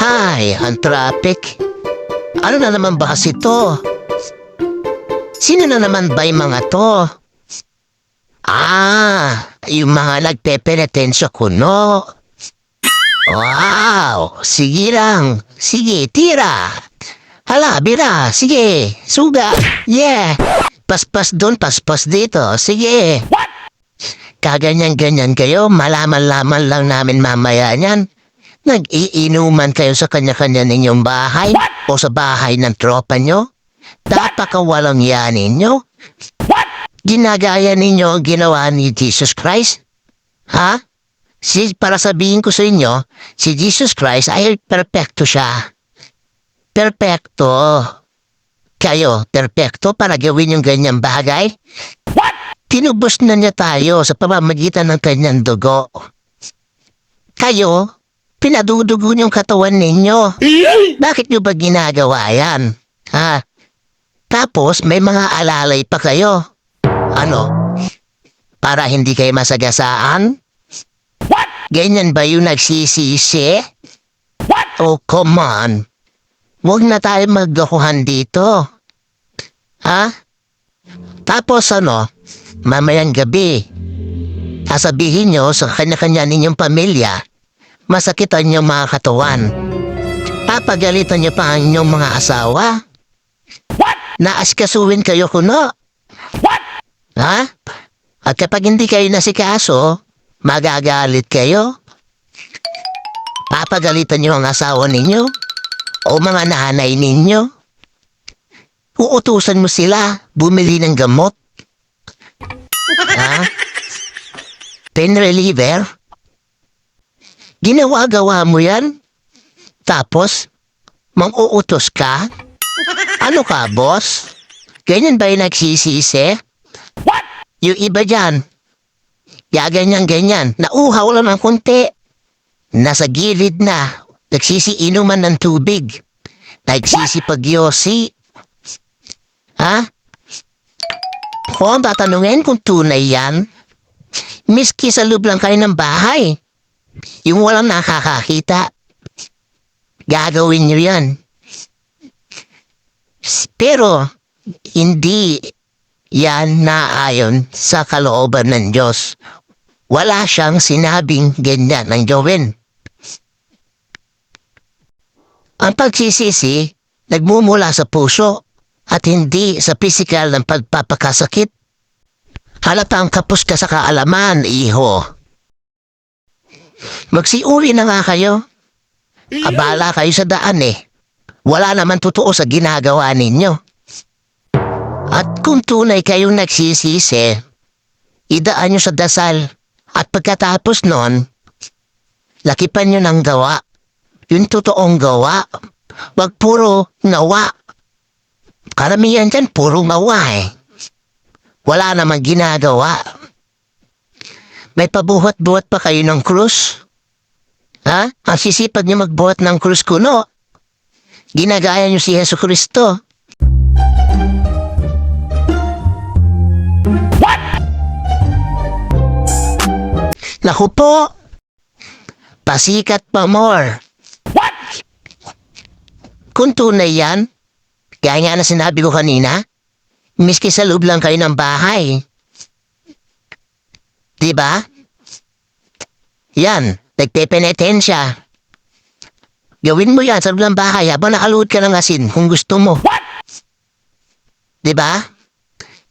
Hay, ang traffic. Ano na naman ba kasi to? Sino na naman ba yung mga to? Yung mga nagpepenitensya kuno. Wow, sige lang. Sige, tira. Hala, bira. Sige, suga. Yeah. Paspas doon, paspas dito. Sige. Kaganyan-ganyan kayo, malaman-laman lang namin mamaya niyan. Nag-iinuman kayo sa kanya-kanya ninyong bahay o sa bahay ng tropa nyo? Napakawalang yan ninyo? Ginagaya ninyo ang ginawa ni Jesus Christ? Ha? Para sabihin ko sa inyo, si Jesus Christ ay perpekto siya. Perpekto. Kayo, perpekto para gawin yung ganyang bagay? Tinubos na niya tayo sa pamamagitan ng kanyang dugo. Kayo, pinadudugo niyong katawan ninyo. Bakit niyo ba ginagawa yan? Ha? Tapos may mga alalay pa kayo. Ano? Para hindi kayo masagasaan? Ganyan ba yung nagsisisi? Oh, come on. Huwag na tayo maglokohan dito. Ha? Tapos ano, mamayang gabi, sasabihin nyo sa kanya-kanya ninyong pamilya, masakitan nyo mga katawan. Papagalitan nyo pa ang inyong mga asawa. Naaskasuhin kayo kuno. Ha? At kapag hindi kayo nasikaso, magagalit kayo. Papagalitan nyo ang asawa ninyo o mga nanay ninyo. Uutusan mo sila bumili ng gamot. Ha? Pain reliever? Ginawa-gawa mo yan? Tapos, mang-uutos ka? Ano ka, boss? Ganyan ba yung nagsisisi? Yung iba dyan, ganyan-ganyan, nauhaw lang ng konti. Nasa gilid na, nagsisiinuman ng tubig. Nagsisipagyosi. Ha? Kung tatanungin kung tunay yan, miski sa loob lang kayo ng bahay, yung walang nakakakita, gagawin nyo yan. Pero, hindi yan naayon sa kalooban ng Diyos. Wala siyang sinabing ganyan ang gawin. Ang pagsisisi, nagmumula sa puso at hindi sa pisikal ng pagpapakasakit. Halatang kapos ka sa kaalaman, iho. Magsiuri na nga kayo. Abala kayo sa daan eh. Wala naman totoo sa ginagawa ninyo. At kung tunay kayong nagsisisi, idaan nyo sa dasal. At pagkatapos nun, lakipan nyo ng gawa. Yung totoong gawa. Wag puro nawa. Karamihan dyan, puro nawa eh. Wala namang ginagawa. May pabuhat-buhat pa kayo ng krus? Ha? Ang sisipag nyo magbuhat ng krus kuno. Ginagaya nyo si Jesu Cristo. Naku po, pasikat pa more. Kung tunay yan, kaya nga na sinabi ko kanina, miski sa loob lang kayo ng bahay. Diba? Yan, nagpepenitensya. Gawin mo yan sa loob ng bahay habang nakaluhod ka ng asin kung gusto mo. Diba?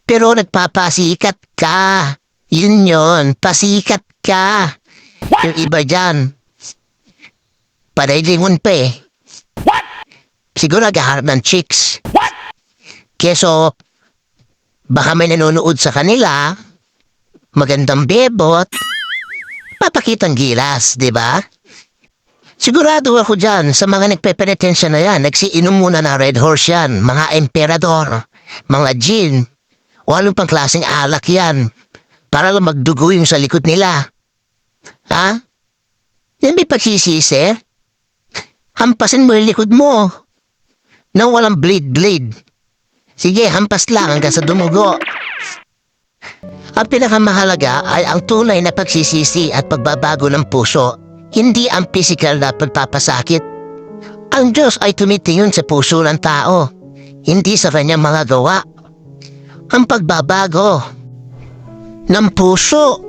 Pero nagpapasikat ka. Yun, pasikat ka. Yung iba dyan, panay-lingon pa eh. Siguro naghaharap ng chicks. Keso, baka may nanonood sa kanila, magandang bebot, papakitang gilas, di ba? Sigurado ako dyan sa mga nagpepenitensya na yan, nagsiinom muna ng Red Horse yan, mga emperador, mga gin, o anong pang klaseng alak yan, para lang magdugo yung sa likod nila. Ha? Yan may pagsisisi? Hampasin mo yung likod mo. Nang walang bleed. Sige, hampas lang hanggang sa dumugo. Ang pinakamahalaga ay ang tunay na pagsisisi at pagbabago ng puso, hindi ang pisikal na pagpapasakit. Ang Diyos ay tumitingin sa puso ng tao, hindi sa kanyang mga gawa. Ang pagbabago ng puso